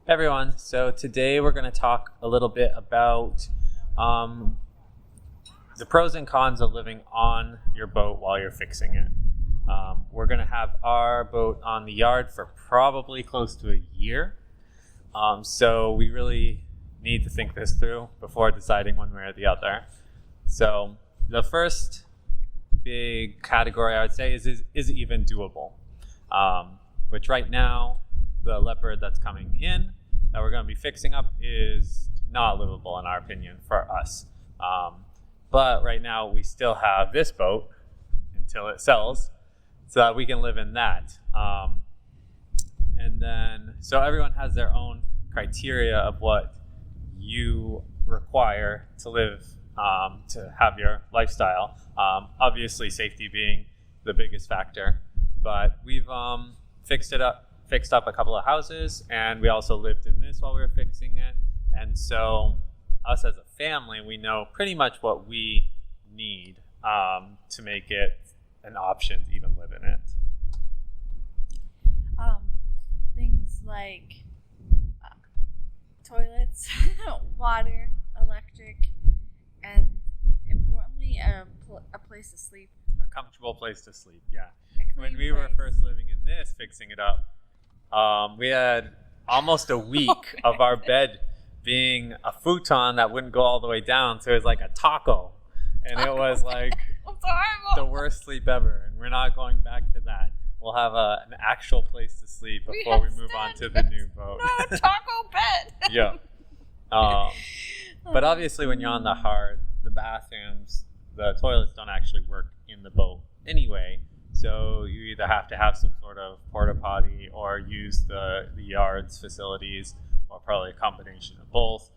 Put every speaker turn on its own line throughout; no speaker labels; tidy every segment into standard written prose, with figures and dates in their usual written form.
Hey everyone, so today we're going to talk a little bit about the pros and cons of living on your boat while you're fixing it. We're going to have our boat on the yard for probably close to a year, so we really need to think this through before deciding one way or the other. So the first big category I would say is it even doable? Which right now, the Leopard that's coming in that we're going to be fixing up is not livable in our opinion for us. But right now we still have this boat until it sells so that we can live in that. And then, so everyone has their own criteria of what you require to live, to have your lifestyle. Obviously safety being the biggest factor, but we've fixed up a couple of houses, and we also lived in this while we were fixing it. And so us as a family, we know pretty much what we need to make it an option to even live in it.
Things like toilets, water, electric, and importantly, a place to sleep.
A comfortable place to sleep, yeah. When we
place.
were first living in this, fixing it up, we had almost a week of our bed being a futon that wouldn't go all the way down, so it was like a taco, and it was like the worst sleep ever, and we're not going back to that. We'll have an actual place to sleep before we move on to the new boat.
No taco bed.
Yeah. But obviously when you're on the bathrooms, the toilets don't actually work in the boat anyway. So you either have to have some sort of porta potty or use the yard's facilities, or probably a combination of both.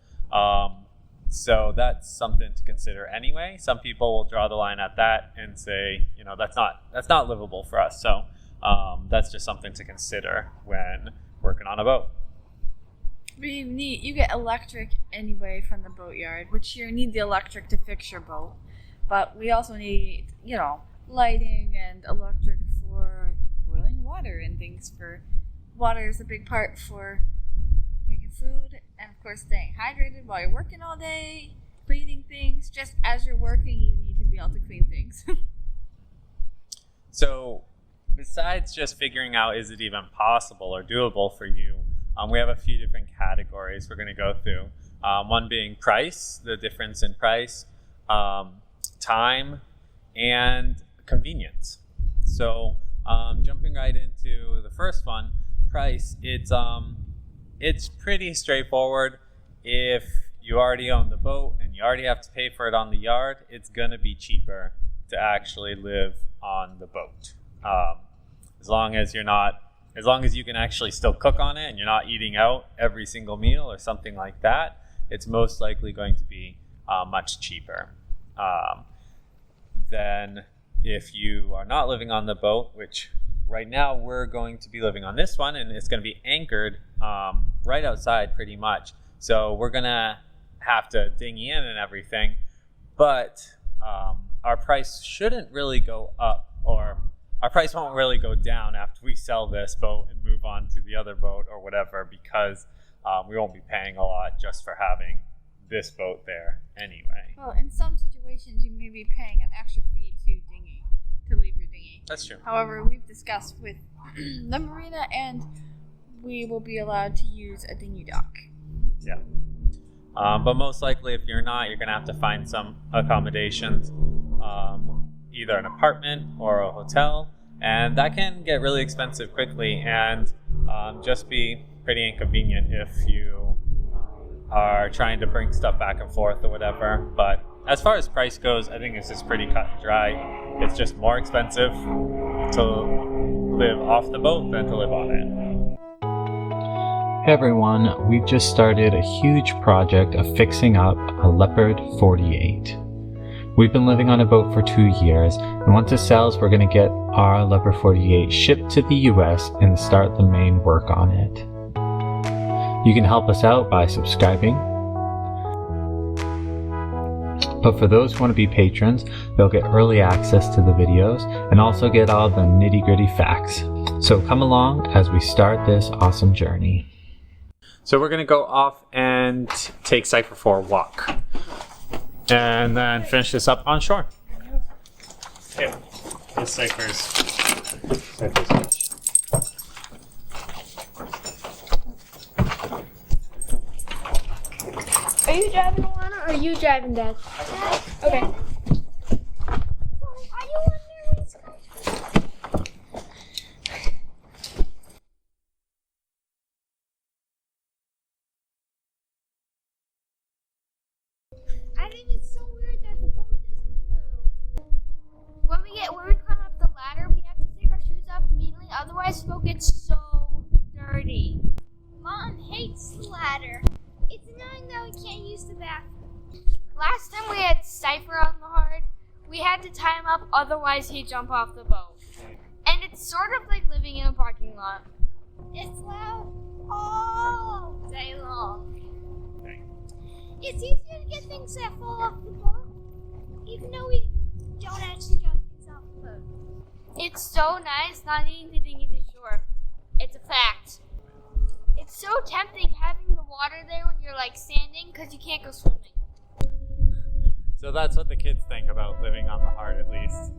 So that's something to consider anyway. Some people will draw the line at that and say, that's not livable for us. So that's just something to consider when working on a boat.
But you get electric anyway from the boatyard, which you need the electric to fix your boat. But we also need, lighting and electric for boiling water and things. Water is a big part for making food, and of course staying hydrated while you're working all day, cleaning things. Just as you're working, you need to be able to clean things.
So besides just figuring out is it even possible or doable for you, we have a few different categories we're going to go through. One being price, the difference in price, time, and convenience. So jumping right into the first one, price, it's pretty straightforward. If you already own the boat and you already have to pay for it on the yard, it's going to be cheaper to actually live on the boat. As long as you can actually still cook on it and you're not eating out every single meal or something like that, it's most likely going to be much cheaper. Then if you are not living on the boat, which right now we're going to be living on this one, and it's going to be anchored right outside pretty much. So we're going to have to dinghy in and everything, but our price shouldn't really go up, or our price won't really go down after we sell this boat and move on to the other boat or whatever, because we won't be paying a lot just for having this boat there anyway.
Well, in some situations you may be paying an extra fee to leave your dinghy.
That's true.
However, we've discussed with the marina, and we will be allowed to use a dinghy dock.
Yeah. But most likely if you're not, you're going to have to find some accommodations, either an apartment or a hotel, and that can get really expensive quickly and just be pretty inconvenient if you are trying to bring stuff back and forth or whatever. But as far as price goes, I think it's just pretty cut and dry. It's just more expensive to live off the boat than to live on it.
Hey everyone, we've just started a huge project of fixing up a Leopard 48. We've been living on a boat for 2 years, and once it sells, we're going to get our Leopard 48 shipped to the US and start the main work on it. You can help us out by subscribing. But for those who want to be patrons, they'll get early access to the videos and also get all the nitty-gritty facts. So come along as we start this awesome journey.
So we're gonna go off and take Cypher for a walk, and then finish this up on shore. Okay, this Cypher's fish.
Are you driving, Alana, or are you driving, Dad? Okay. Are you on your race car? I think it's so weird that the boat doesn't move. When we climb up the ladder, we have to take our shoes off immediately, otherwise the boat gets so dirty. Mom hates the ladder. It's annoying that we can't use the bathroom. Last time we had Cypher on the hard, we had to tie him up, otherwise he'd jump off the boat. And it's sort of like living in a parking lot. It's loud all day long. It's easier to get things that fall off the boat, even though we don't actually drop things off the boat. It's so nice not needing to dinghy to shore. It's a fact. It's so tempting having the water there when you're like standing because you can't go swimming.
So that's what the kids think about living on the heart, at least.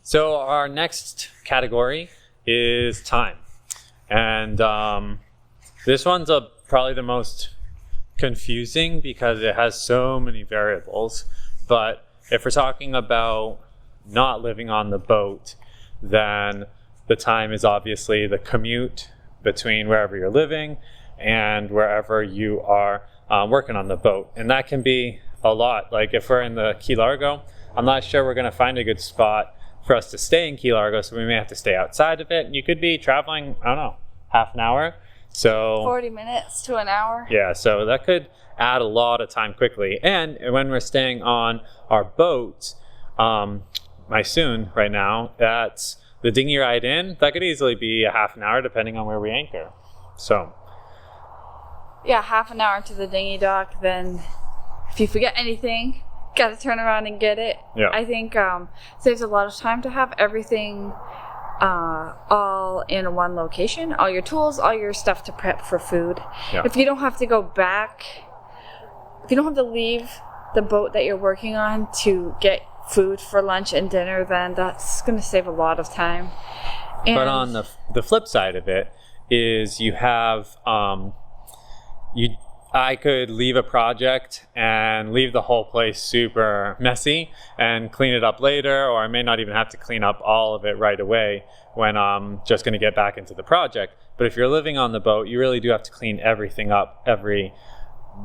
So our next category is time. And this one's probably the most confusing because it has so many variables. But if we're talking about not living on the boat, then the time is obviously the commute between wherever you're living and wherever you are working on the boat. And that can be a lot. Like if we're in the Key Largo, I'm not sure we're going to find a good spot for us to stay in Key Largo, so we may have to stay outside of it. And you could be traveling, I don't know, half an hour. So
40 minutes to an hour.
Yeah, so that could add a lot of time quickly. And when we're staying on our boat, right now, that's the dinghy ride in, that could easily be a half an hour depending on where we anchor. So
Yeah, half an hour to the dinghy dock. Then if you forget anything, gotta turn around and get it.
Yeah.
I think saves a lot of time to have everything all in one location. All your tools, all your stuff to prep for food.
Yeah.
If you don't have to go back, if you don't have to leave the boat that you're working on to get food for lunch and dinner, then that's going to save a lot of time. And
but on the flip side of it is you have I could leave a project and leave the whole place super messy and clean it up later, or I may not even have to clean up all of it right away when I'm just going to get back into the project. But if you're living on the boat, you really do have to clean everything up every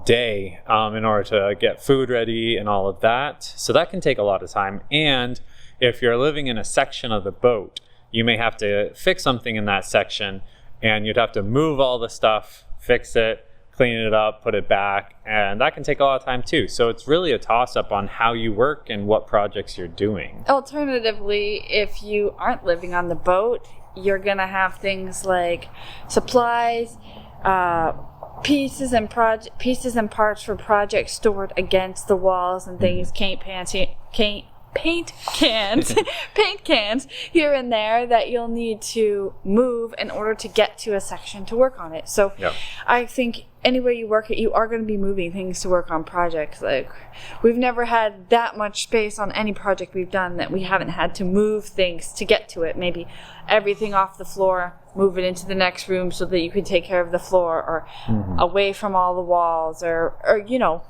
day in order to get food ready and all of that. So that can take a lot of time. And if you're living in a section of the boat, you may have to fix something in that section, and you'd have to move all the stuff, fix it, clean it up, put it back, and that can take a lot of time too. So it's really a toss-up on how you work and what projects you're doing.
Alternatively, if you aren't living on the boat, you're gonna have things like supplies, pieces and parts for projects stored against the walls and things, paint cans here and there that you'll need to move in order to get to a section to work on it. So
Yep.
I think anywhere you work it, you are going to be moving things to work on projects. Like we've never had that much space on any project we've done that we haven't had to move things to get to it. Maybe everything off the floor, move it into the next room so that you can take care of the floor, or away from all the walls, or you know.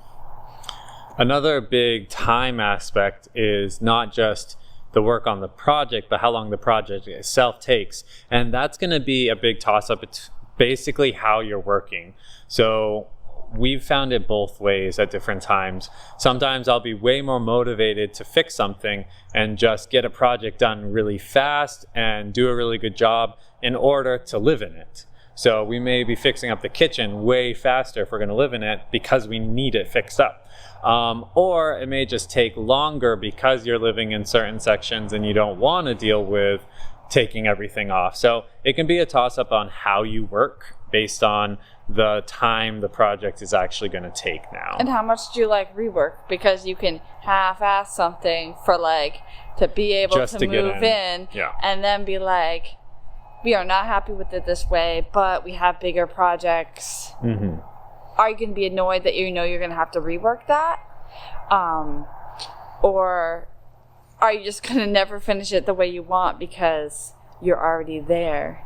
Another big time aspect is not just the work on the project, but how long the project itself takes. And that's going to be a big toss-up. It's basically how you're working. So we've found it both ways at different times. Sometimes I'll be way more motivated to fix something and just get a project done really fast and do a really good job in order to live in it. So we may be fixing up the kitchen way faster if we're going to live in it because we need it fixed up. Or it may just take longer because you're living in certain sections and you don't want to deal with taking everything off. So it can be a toss-up on how you work based on the time the project is actually going to take now.
And how much do you like rework? Because you can half-ass something for like to be able
Just
to
to get
move in,
Yeah.
and then be like, we are not happy with it this way, but we have bigger projects.
Mm-hmm.
Are you going to be annoyed that you know you're going to have to rework that? Or are you just going to never finish it the way you want because you're already there,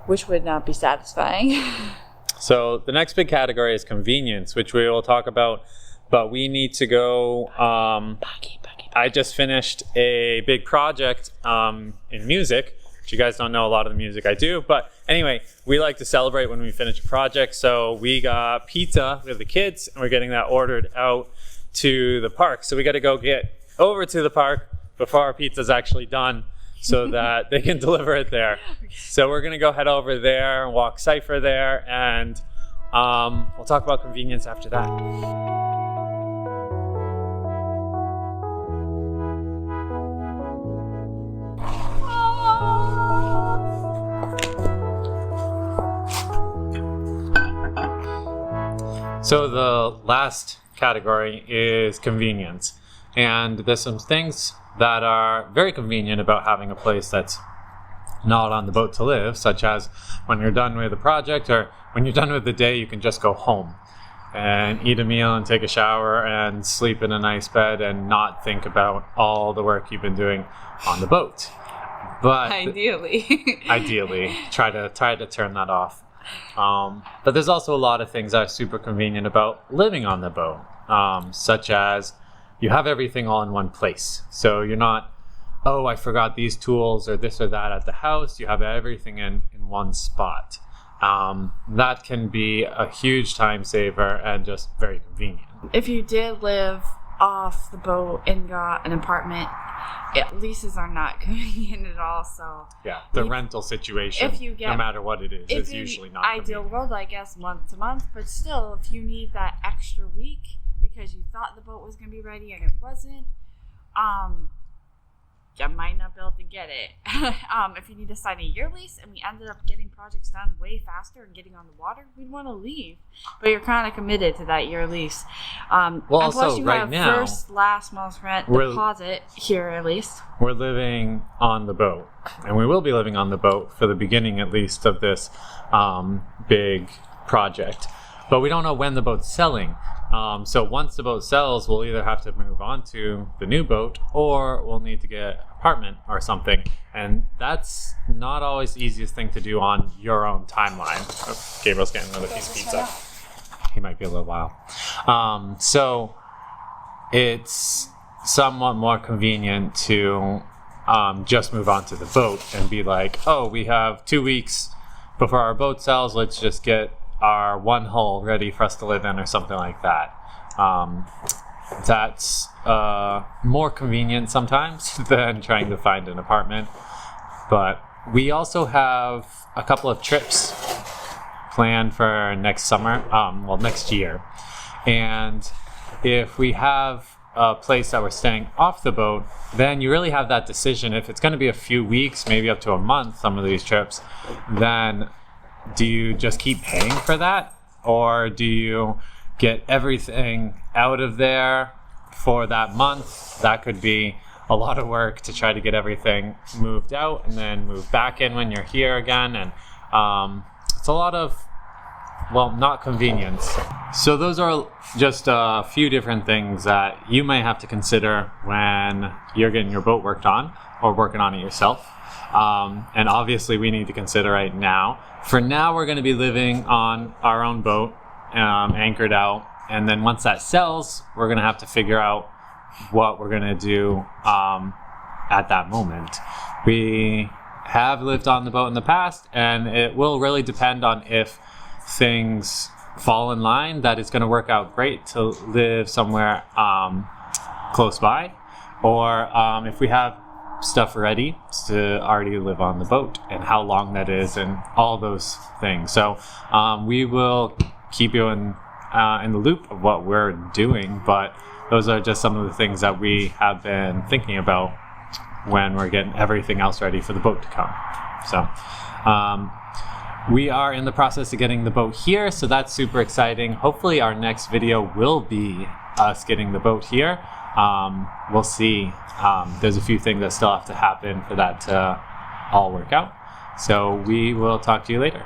which would not be satisfying?
So the next big category is convenience, which we will talk about, but we need to go. I just finished a big project in music. Which you guys don't know a lot of the music I do, but anyway, we like to celebrate when we finish a project. So we got pizza with the kids, and we're getting that ordered out to the park. So we got to go get over to the park before our pizza's actually done, so that they can deliver it there. So we're gonna go head over there and walk Cypher there, and we'll talk about convenience after that. So the last category is convenience. And there's some things that are very convenient about having a place that's not on the boat to live, such as when you're done with a project or when you're done with the day, you can just go home and eat a meal and take a shower and sleep in a nice bed and not think about all the work you've been doing on the boat. But ideally, try to turn that off. But there's also a lot of things that are super convenient about living on the boat, such as you have everything all in one place. So you're not, oh, I forgot these tools or this or that at the house. You have everything in one spot. That can be a huge time saver and just very convenient.
If you did live off the boat and got an apartment, leases are not convenient at all. So
yeah, the rental situation,
if you get,
no matter what it is usually not
ideal
convenient.
world, I guess, month to month. But still, if you need that extra week because you thought the boat was going to be ready and it wasn't, you might not be able to get it. If you need to sign a year lease and we ended up getting projects done way faster and getting on the water, we'd want to leave. But you're kind of committed to that year lease.
Well,
and
also,
plus you
right
have
now,
first, last, most rent deposit here at least.
We're living on the boat, and we will be living on the boat for the beginning at least of this big project. But we don't know when the boat's selling. So once the boat sells, we'll either have to move on to the new boat or we'll need to get an apartment or something. And that's not always the easiest thing to do on your own timeline. Oh, Gabriel's getting another piece of pizza. He might be a little while. So it's somewhat more convenient to just move on to the boat and be like, oh, we have 2 weeks before our boat sells. Let's just get our one hull ready for us to live in or something like that. That's more convenient sometimes than trying to find an apartment. But we also have a couple of trips planned for next summer, next year. And if we have a place that we're staying off the boat, then you really have that decision. If it's going to be a few weeks, maybe up to a month, some of these trips, then do you just keep paying for that? Or do you get everything out of there for that month? That could be a lot of work to try to get everything moved out and then move back in when you're here again. And it's a lot of, not convenience. So those are just a few different things that you may have to consider when you're getting your boat worked on or working on it yourself. And obviously we need to consider right now. For now, we're going to be living on our own boat, anchored out. And then once that sells, we're going to have to figure out what we're going to do at that moment. We have lived on the boat in the past, and it will really depend on if things fall in line that it's going to work out great to live somewhere close by, or if we have
stuff ready to already live on the boat, and how long that is, and all those things. So we will keep you in the loop of what we're doing, but those are just some of the things that we have been thinking about when we're getting everything else ready for the boat to come. So we are in the process of getting the boat here, so that's super exciting. Hopefully our next video will be us getting the boat here. We'll see. There's a few things that still have to happen for that to all work out. So we will talk to you later.